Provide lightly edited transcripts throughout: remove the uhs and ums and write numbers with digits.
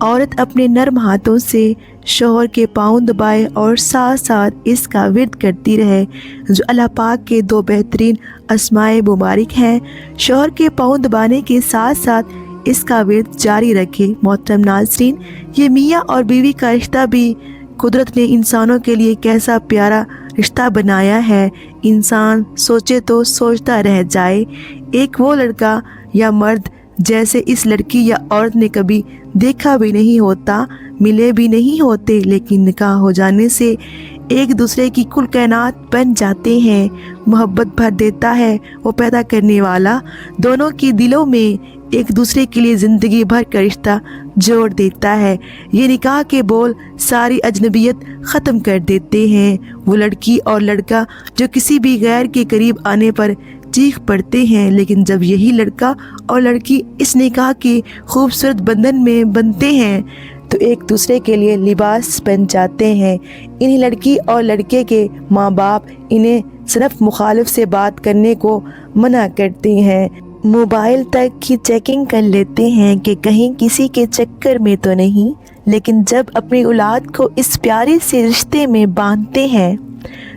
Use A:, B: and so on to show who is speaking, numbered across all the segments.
A: عورت اپنے نرم ہاتھوں سے شوہر کے پاؤں دبائے اور ساتھ ساتھ اس کا ورد کرتی رہے، جو اللہ پاک کے دو بہترین اسماء مبارک ہیں۔ شوہر کے پاؤں دبانے کے ساتھ ساتھ اس کا ورد جاری رکھے۔ محترم ناظرین، یہ میاں اور بیوی کا رشتہ بھی قدرت نے انسانوں کے لیے کیسا پیارا رشتہ بنایا ہے، انسان سوچے تو سوچتا رہ جائے۔ ایک وہ لڑکا یا مرد جیسے اس لڑکی یا عورت نے کبھی دیکھا بھی نہیں ہوتا، ملے بھی نہیں ہوتے، لیکن نکاح ہو جانے سے ایک دوسرے کی کل کائنات بن جاتے ہیں۔ محبت بھر دیتا ہے وہ پیدا کرنے والا، دونوں کے دلوں میں ایک دوسرے کے لیے زندگی بھر کا رشتہ جوڑ دیتا ہے۔ یہ نکاح کے بول ساری اجنبیت ختم کر دیتے ہیں۔ وہ لڑکی اور لڑکا جو کسی بھی غیر کے قریب آنے پر چیخ پڑتے ہیں، لیکن جب یہی لڑکا اور لڑکی اس نکاح کے خوبصورت بندھن میں بنتے ہیں تو ایک دوسرے کے لیے لباس بن جاتے ہیں۔ انہیں لڑکی اور لڑکے کے ماں باپ انہیں صنف مخالف سے بات کرنے کو منع کرتے ہیں، موبائل تک کی چیکنگ کر لیتے ہیں کہ کہیں کسی کے چکر میں تو نہیں، لیکن جب اپنی اولاد کو اس پیارے سے رشتے میں باندھتے ہیں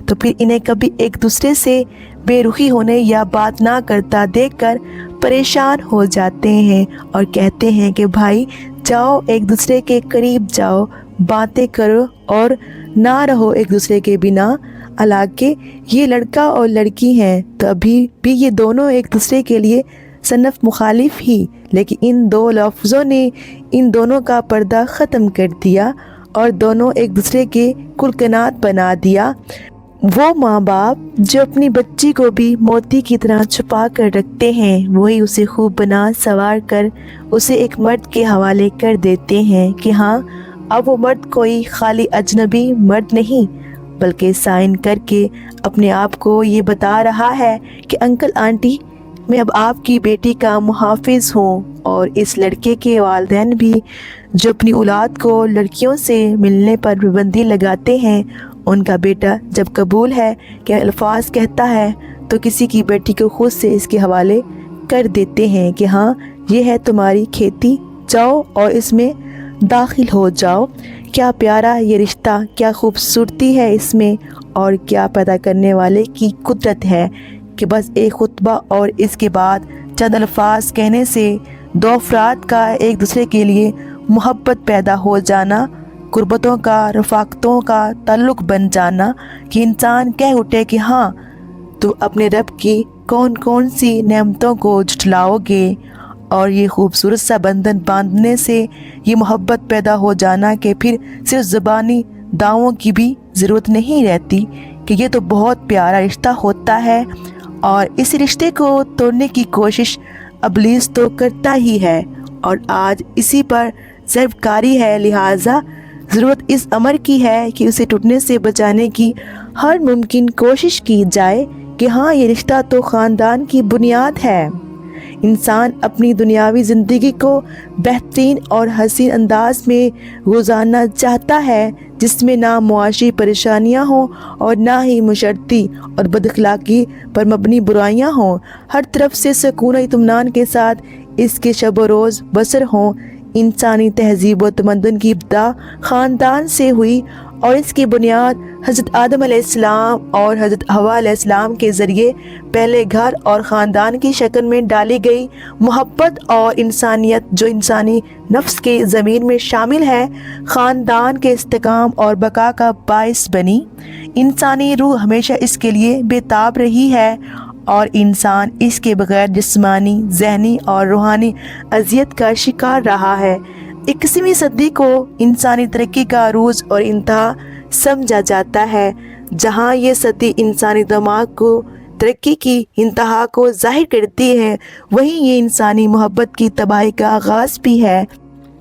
A: تو پھر انہیں کبھی ایک دوسرے سے بے رخی ہونے یا بات نہ کرتا دیکھ کر پریشان ہو جاتے ہیں اور کہتے ہیں کہ بھائی جاؤ ایک دوسرے کے قریب جاؤ، باتیں کرو اور نہ رہو ایک دوسرے کے بنا۔ حالانکہ یہ لڑکا اور لڑکی ہیں تو ابھی بھی یہ دونوں ایک دوسرے کے لیے صنف مخالف ہی، لیکن ان دو لفظوں نے ان دونوں کا پردہ ختم کر دیا اور دونوں ایک دوسرے کے کلکنات بنا دیا۔ وہ ماں باپ جو اپنی بچی کو بھی موتی کی طرح چھپا کر رکھتے ہیں، وہی اسے خوب بنا سنوار کر اسے ایک مرد کے حوالے کر دیتے ہیں کہ ہاں اب وہ مرد کوئی خالی اجنبی مرد نہیں، بلکہ سائن کر کے اپنے آپ کو یہ بتا رہا ہے کہ انکل آنٹی میں اب آپ کی بیٹی کا محافظ ہوں۔ اور اس لڑکے کے والدین بھی جو اپنی اولاد کو لڑکیوں سے ملنے پر پابندی لگاتے ہیں، ان کا بیٹا جب قبول ہے کہ الفاظ کہتا ہے تو کسی کی بیٹی کو خود سے اس کے حوالے کر دیتے ہیں کہ ہاں یہ ہے تمہاری کھیتی، جاؤ اور اس میں داخل ہو جاؤ۔ کیا پیارا یہ رشتہ، کیا خوبصورتی ہے اس میں، اور کیا پیدا کرنے والے کی قدرت ہے کہ بس ایک خطبہ اور اس کے بعد چند الفاظ کہنے سے دو افراد کا ایک دوسرے کے لیے محبت پیدا ہو جانا، قربتوں کا، رفاقتوں کا تعلق بن جانا کہ انسان کہہ اٹھے کہ ہاں تو اپنے رب کی کون کون سی نعمتوں کو جھٹلاؤ گے۔ اور یہ خوبصورت سا بندھن باندھنے سے یہ محبت پیدا ہو جانا کہ پھر صرف زبانی دعووں کی بھی ضرورت نہیں رہتی کہ یہ تو بہت پیارا رشتہ ہوتا ہے، اور اس رشتے کو توڑنے کی کوشش ابلیس تو کرتا ہی ہے اور آج اسی پر ضرب کاری ہے، لہٰذا ضرورت اس امر کی ہے کہ اسے ٹوٹنے سے بچانے کی ہر ممکن کوشش کی جائے کہ ہاں یہ رشتہ تو خاندان کی بنیاد ہے۔ انسان اپنی دنیاوی زندگی کو بہترین اور حسین انداز میں گزارنا چاہتا ہے، جس میں نہ معاشی پریشانیاں ہوں اور نہ ہی معاشرتی اور بد اخلاقی پر مبنی برائیاں ہوں، ہر طرف سے سکون و اطمینان کے ساتھ اس کے شب و روز بسر ہوں۔ انسانی تہذیب و تمدن کی ابتدا خاندان سے ہوئی اور اس کی بنیاد حضرت آدم علیہ السلام اور حضرت حوا علیہ السلام کے ذریعے پہلے گھر اور خاندان کی شکل میں ڈالی گئی محبت اور انسانیت جو انسانی نفس کے ضمیر میں شامل ہے، خاندان کے استحکام اور بقا کا باعث بنی۔ انسانی روح ہمیشہ اس کے لیے بےتاب رہی ہے اور انسان اس کے بغیر جسمانی، ذہنی اور روحانی اذیت کا شکار رہا ہے۔ 21ویں صدی کو انسانی ترقی کا عروج اور انتہا سمجھا جاتا ہے۔ جہاں یہ صدی انسانی دماغ کو ترقی کی انتہا کو ظاہر کرتی ہے، وہیں یہ انسانی محبت کی تباہی کا آغاز بھی ہے،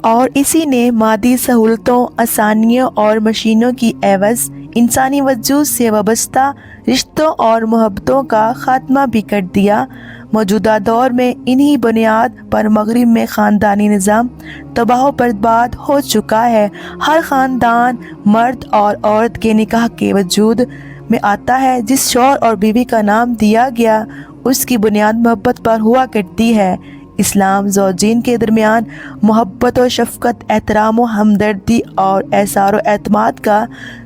A: اور اسی نے مادی سہولتوں، آسانیوں اور مشینوں کی عوض انسانی وجود سے وابستہ رشتوں اور محبتوں کا خاتمہ بھی کر دیا۔ موجودہ دور میں انہی بنیاد پر مغرب میں خاندانی نظام تباہ و برباد ہو چکا ہے۔ ہر خاندان مرد اور عورت کے نکاح کے وجود میں آتا ہے۔ جس شوہر اور بیوی کا نام دیا گیا اس کی بنیاد محبت پر ہوا کرتی ہے۔ اسلام زوجین کے درمیان محبت و شفقت، احترام و ہمدردی اور احسار و اعتماد کا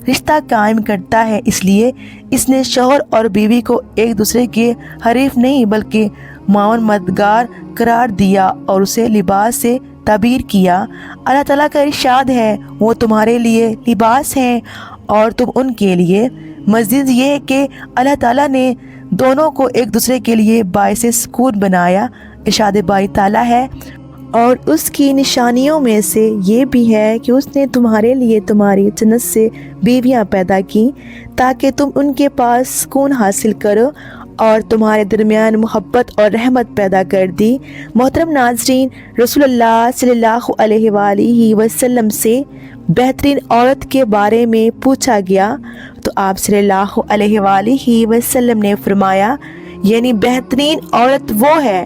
A: رشتہ قائم کرتا ہے۔ اس لیے اس نے شوہر اور بیوی کو ایک دوسرے کے حریف نہیں بلکہ معاون مددگار قرار دیا اور اسے لباس سے تعبیر کیا۔ اللہ تعالیٰ کا ارشاد ہے، وہ تمہارے لیے لباس ہیں اور تم ان کے لیے۔ مزید یہ ہے کہ اللہ تعالیٰ نے دونوں کو ایک دوسرے کے لیے باعث سکون بنایا۔ ارشاد باری تعالیٰ ہے، اور اس کی نشانیوں میں سے یہ بھی ہے کہ اس نے تمہارے لیے تمہاری جنت سے بیویاں پیدا کی تاکہ تم ان کے پاس سکون حاصل کرو، اور تمہارے درمیان محبت اور رحمت پیدا کر دی۔ محترم ناظرین، رسول اللہ صلی اللہ علیہ وآلہ وسلم سے بہترین عورت کے بارے میں پوچھا گیا تو آپ صلی اللہ علیہ وآلہ وسلم نے فرمایا، یعنی بہترین عورت وہ ہے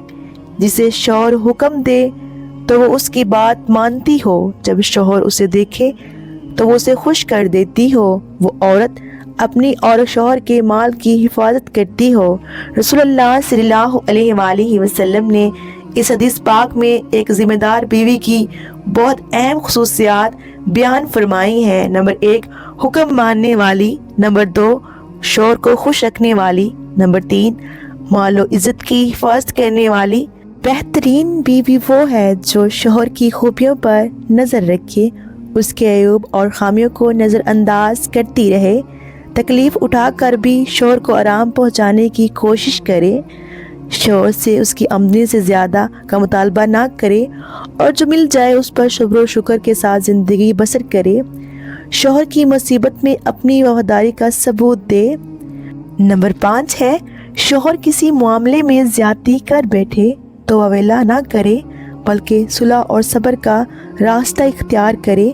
A: جسے شوہر حکم دے تو وہ اس کی بات مانتی ہو، جب شوہر اسے دیکھے تو وہ اسے خوش کر دیتی ہو، وہ عورت اپنی اور شوہر کے مال کی حفاظت کرتی ہو۔ رسول اللہ صلی اللہ علیہ وآلہ وسلم نے اس حدیث پاک میں ایک ذمہ دار بیوی کی بہت اہم خصوصیات بیان فرمائی ہیں۔ نمبر 1، حکم ماننے والی۔ نمبر 2، شوہر کو خوش رکھنے والی۔ نمبر 3، مال و عزت کی حفاظت کرنے والی۔ بہترین بیوی وہ ہے جو شوہر کی خوبیوں پر نظر رکھے، اس کے عیوب اور خامیوں کو نظر انداز کرتی رہے، تکلیف اٹھا کر بھی شوہر کو آرام پہنچانے کی کوشش کرے، شوہر سے اس کی آمدنی سے زیادہ کا مطالبہ نہ کرے اور جو مل جائے اس پر شکر و شکر کے ساتھ زندگی بسر کرے، شوہر کی مصیبت میں اپنی وفاداری کا ثبوت دے۔ نمبر 5 ہے، شوہر کسی معاملے میں زیادتی کر بیٹھے تو اویلا نہ کرے بلکہ صلح اور صبر کا راستہ اختیار کرے،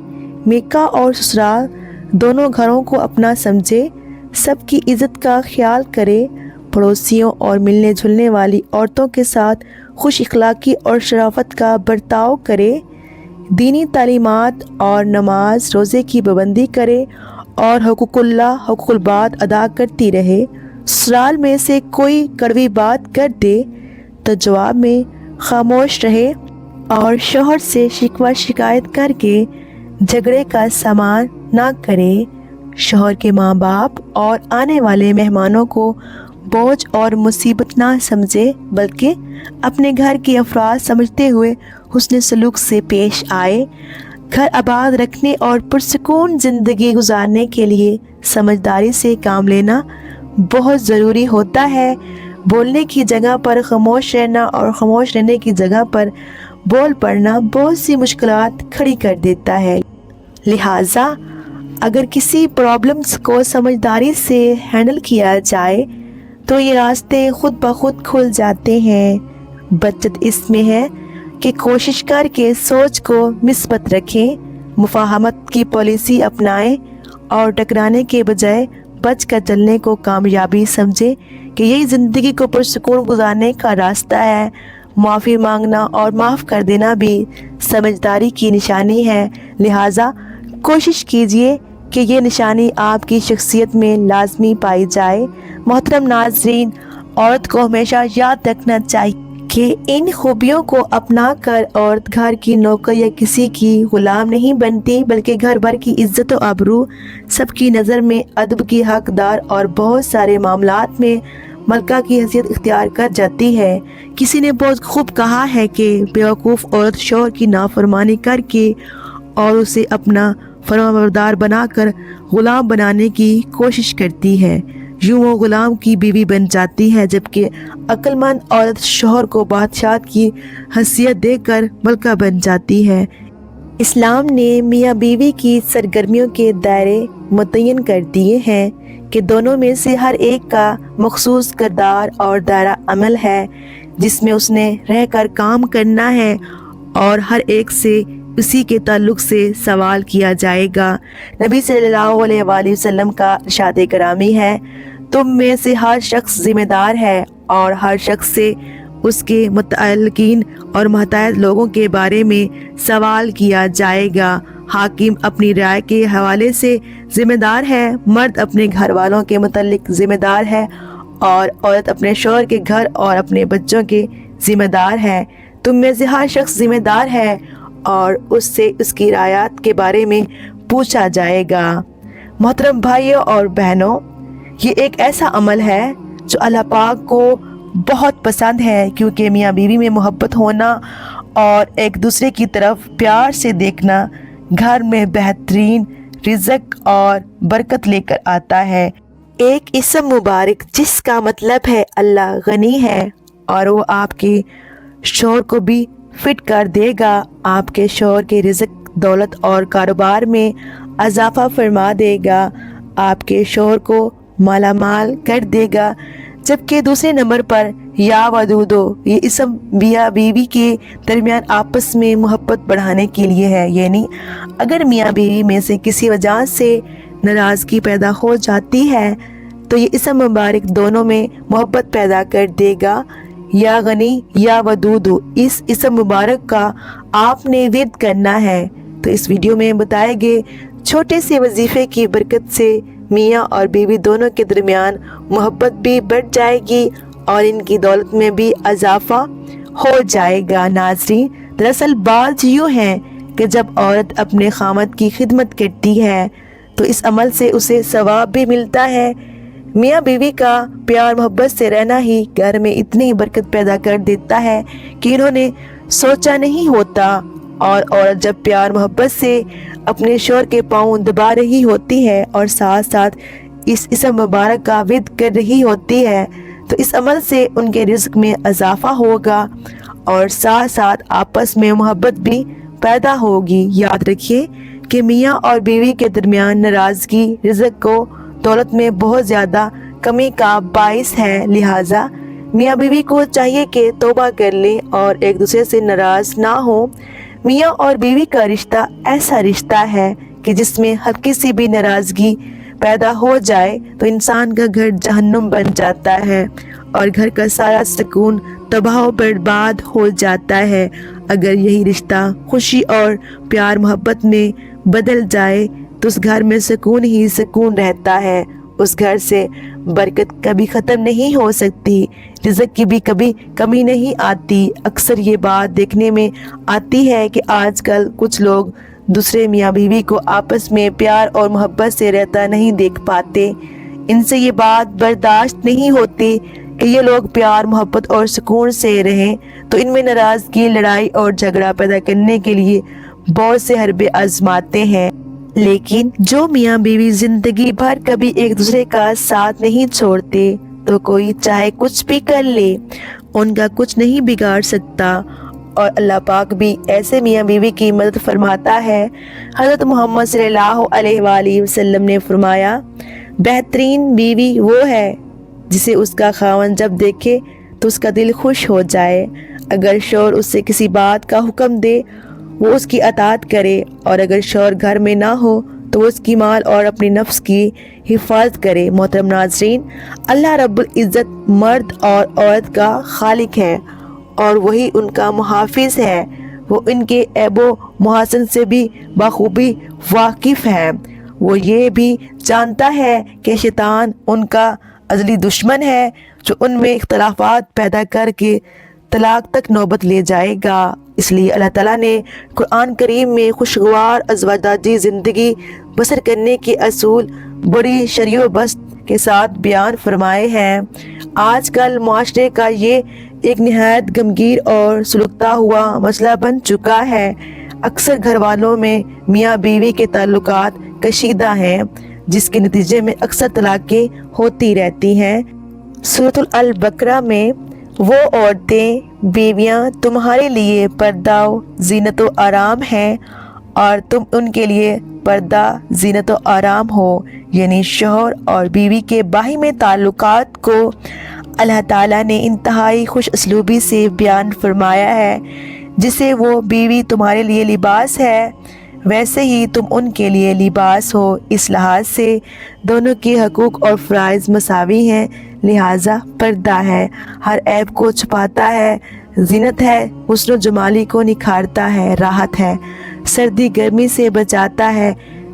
A: میکہ اور سسرال دونوں گھروں کو اپنا سمجھے، سب کی عزت کا خیال کرے، پڑوسیوں اور ملنے جلنے والی عورتوں کے ساتھ خوش اخلاقی اور شرافت کا برتاؤ کرے، دینی تعلیمات اور نماز روزے کی پابندی کرے اور حقوق اللہ حقوق الباد ادا کرتی رہے۔ سسرال میں سے کوئی کڑوی بات کر دے تو جواب میں خاموش رہے اور شوہر سے شکوہ شکایت کر کے جھگڑے کا سامان نہ کرے۔ شوہر کے ماں باپ اور آنے والے مہمانوں کو بوجھ اور مصیبت نہ سمجھے بلکہ اپنے گھر کے افراد سمجھتے ہوئے حسن سلوک سے پیش آئے۔ گھر آباد رکھنے اور پرسکون زندگی گزارنے کے لیے سمجھداری سے کام لینا بہت ضروری ہوتا ہے۔ بولنے کی جگہ پر خاموش رہنا اور خاموش رہنے کی جگہ پر بول پڑنا بہت سی مشکلات کھڑی کر دیتا ہے۔ لہٰذا اگر کسی پرابلمز کو سمجھداری سے ہینڈل کیا جائے تو یہ راستے خود بخود کھل جاتے ہیں۔ بچت اس میں ہے کہ کوشش کر کے سوچ کو مثبت رکھیں، مفاہمت کی پالیسی اپنائیں اور ٹکرانے کے بجائے بچ کر چلنے کو کامیابی سمجھیں کہ یہی زندگی کو پرسکون گزارنے کا راستہ ہے۔ معافی مانگنا اور معاف کر دینا بھی سمجھداری کی نشانی ہے، لہٰذا کوشش کیجیے کہ یہ نشانی آپ کی شخصیت میں لازمی پائی جائے۔ محترم ناظرین، عورت کو ہمیشہ یاد رکھنا چاہیے کہ ان خوبیوں کو اپنا کر عورت گھر کی نوکر یا کسی کی غلام نہیں بنتی بلکہ گھر بھر کی عزت و آبرو، سب کی نظر میں ادب کی حقدار اور بہت سارے معاملات میں ملکہ کی حیثیت اختیار کر جاتی ہے۔ کسی نے بہت خوب کہا ہے کہ بیوقوف عورت شوہر کی نافرمانی کر کے اور اسے اپنا فرمانبردار بنا کر غلام بنانے کی کوشش کرتی ہے، یوں وہ غلام کی بیوی بن جاتی ہے، جبکہ عقل مند عورت شوہر کو بادشاہ کی حیثیت دے کر ملکہ بن جاتی ہے۔ اسلام نے میاں بیوی کی سرگرمیوں کے دائرے متعین کر دیے ہیں کہ دونوں میں سے ہر ایک کا مخصوص کردار اور دائرہ عمل ہے جس میں اس نے رہ کر کام کرنا ہے اور ہر ایک سے اسی کے تعلق سے سوال کیا جائے گا۔ نبی صلی اللہ علیہ وآلہ وسلم کا ارشاد گرامی ہے، تم میں سے ہر شخص ذمہ دار ہے اور ہر شخص سے اس کے متعلقین اور محتاج لوگوں کے بارے میں سوال کیا جائے گا۔ حاکم اپنی رائے کے حوالے سے ذمہ دار ہے، مرد اپنے گھر والوں کے متعلق ذمہ دار ہے اور عورت اپنے شوہر کے گھر اور اپنے بچوں کے ذمہ دار ہے۔ تم میں سے ہر شخص ذمہ دار ہے اور اس سے اس کی رعایت کے بارے میں پوچھا جائے گا۔ محترم بھائیوں اور بہنوں، یہ ایک ایسا عمل ہے جو اللہ پاک کو بہت پسند ہے، کیونکہ میاں بیوی میں محبت ہونا اور ایک دوسرے کی طرف پیار سے دیکھنا گھر میں بہترین رزق اور برکت لے کر آتا ہے۔ ایک اسم مبارک جس کا مطلب ہے اللہ غنی ہے، اور وہ آپ کے شوہر کو بھی فٹ کر دے گا، آپ کے شوہر کے رزق، دولت اور کاروبار میں اضافہ فرما دے گا، آپ کے شوہر کو مالا مال کر دے گا۔ جبکہ دوسرے نمبر پر یا ودودو، یہ اسم میاں بیوی کے درمیان آپس میں محبت بڑھانے کے لیے ہے، یعنی اگر میاں بیوی میں سے کسی وجہ سے ناراضگی پیدا ہو جاتی ہے تو یہ اسم مبارک دونوں میں محبت پیدا کر دے گا۔ یا غنی یا ودودو، اس اسم مبارک کا آپ نے ورد کرنا ہے۔ تو اس ویڈیو میں بتائے گئے چھوٹے سے وظیفے کی برکت سے میاں اور بیوی دونوں کے درمیان محبت بھی بڑھ جائے گی اور ان کی دولت میں بھی اضافہ ہو جائے گا۔ ناظرین، دراصل بات یوں ہے کہ جب عورت اپنے خامد کی خدمت کرتی ہے تو اس عمل سے اسے ثواب بھی ملتا ہے۔ میاں بیوی کا پیار محبت سے رہنا ہی گھر میں اتنی برکت پیدا کر دیتا ہے کہ انہوں نے سوچا نہیں ہوتا، اور عورت جب پیار محبت سے اپنے شوہر کے پاؤں دبا رہی ہوتی ہے اور ساتھ ساتھ اس اسم مبارک کا ورد کر رہی ہوتی ہے تو اس عمل سے ان کے رزق میں اضافہ ہوگا اور ساتھ ساتھ آپس میں محبت بھی پیدا ہوگی۔ یاد رکھیے کہ میاں اور بیوی کے درمیان ناراضگی رزق کو دولت میں بہت زیادہ کمی کا باعث ہے، لہٰذا میاں بیوی کو چاہیے کہ توبہ کر لیں اور ایک دوسرے سے ناراض نہ ہوں۔ میاں اور بیوی کا رشتہ ایسا رشتہ ہے کہ جس میں ہلکی سی بھی ناراضگی پیدا ہو جائے تو انسان کا گھر جہنم بن جاتا ہے اور گھر کا سارا سکون تباہ و برباد ہو جاتا ہے۔ اگر یہی رشتہ خوشی اور پیار محبت میں بدل جائے تو اس گھر میں سکون ہی سکون رہتا ہے، اس گھر سے برکت کبھی ختم نہیں ہو سکتی، رزق کی بھی کبھی کمی نہیں آتی۔ اکثر یہ بات دیکھنے میں آتی ہے کہ آج کل کچھ لوگ دوسرے میاں بیوی کو آپس میں پیار اور محبت سے رہتا نہیں دیکھ پاتے، ان سے یہ بات برداشت نہیں ہوتی کہ یہ لوگ پیار محبت اور سکون سے رہیں، تو ان میں ناراضگی، لڑائی اور جھگڑا پیدا کرنے کے لیے بہت سے حربے آزماتے ہیں۔ لیکن جو میاں بیوی زندگی بھر کبھی ایک دوسرے کا ساتھ نہیں چھوڑتے تو کوئی چاہے کچھ بھی کر لے ان کا کچھ نہیں بگاڑ سکتا، اور اللہ پاک بھی ایسے میاں بیوی کی مدد فرماتا ہے۔ حضرت محمد صلی اللہ علیہ وآلہ وسلم نے فرمایا، بہترین بیوی وہ ہے جسے اس کا خاوند جب دیکھے تو اس کا دل خوش ہو جائے۔ اگر شوہر اس سے کسی بات کا حکم دے وہ اس کی اطاعت کرے، اور اگر شوہر گھر میں نہ ہو تو وہ اس کی مال اور اپنی نفس کی حفاظت کرے۔ محترم ناظرین، اللہ رب العزت مرد اور عورت کا خالق ہے اور وہی ان کا محافظ ہے، وہ ان کے عیب و محاسن سے بھی بخوبی واقف ہے۔ وہ یہ بھی جانتا ہے کہ شیطان ان کا ازلی دشمن ہے جو ان میں اختلافات پیدا کر کے طلاق تک نوبت لے جائے گا۔ اس لیے اللہ تعالیٰ نے قرآن کریم میں خوشگوار ازواجی زندگی بسر کرنے کے اصول بڑی شرح و بسط کے ساتھ بیان فرمائے ہیں۔ آج کل معاشرے کا یہ ایک نہایت غمگین اور سلگتا ہوا مسئلہ بن چکا ہے۔ اکثر گھر والوں میں میاں بیوی کے تعلقات کشیدہ ہیں، جس کے نتیجے میں اکثر طلاقیں ہوتی رہتی ہیں۔ سورۃ البقرہ میں وہ عورتیں بیویاں تمہارے لیے پردہ و زینت و آرام ہیں اور تم ان کے لیے پردہ زینت و آرام ہو، یعنی شوہر اور بیوی کے باہمی تعلقات کو اللہ تعالیٰ نے انتہائی خوش اسلوبی سے بیان فرمایا ہے۔ جسے وہ بیوی تمہارے لیے لباس ہے ویسے ہی تم ان کے لیے لباس ہو، اس لحاظ سے دونوں کے حقوق اور فرائض مساوی ہیں، لہٰذا پردہ ہے، ہر عیب کو چھپاتا ہے، زینت ہے، حسن و جمالی کو نکھارتا ہے، راحت ہے، سردی گرمی سے بچاتا ہے،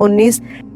A: 19।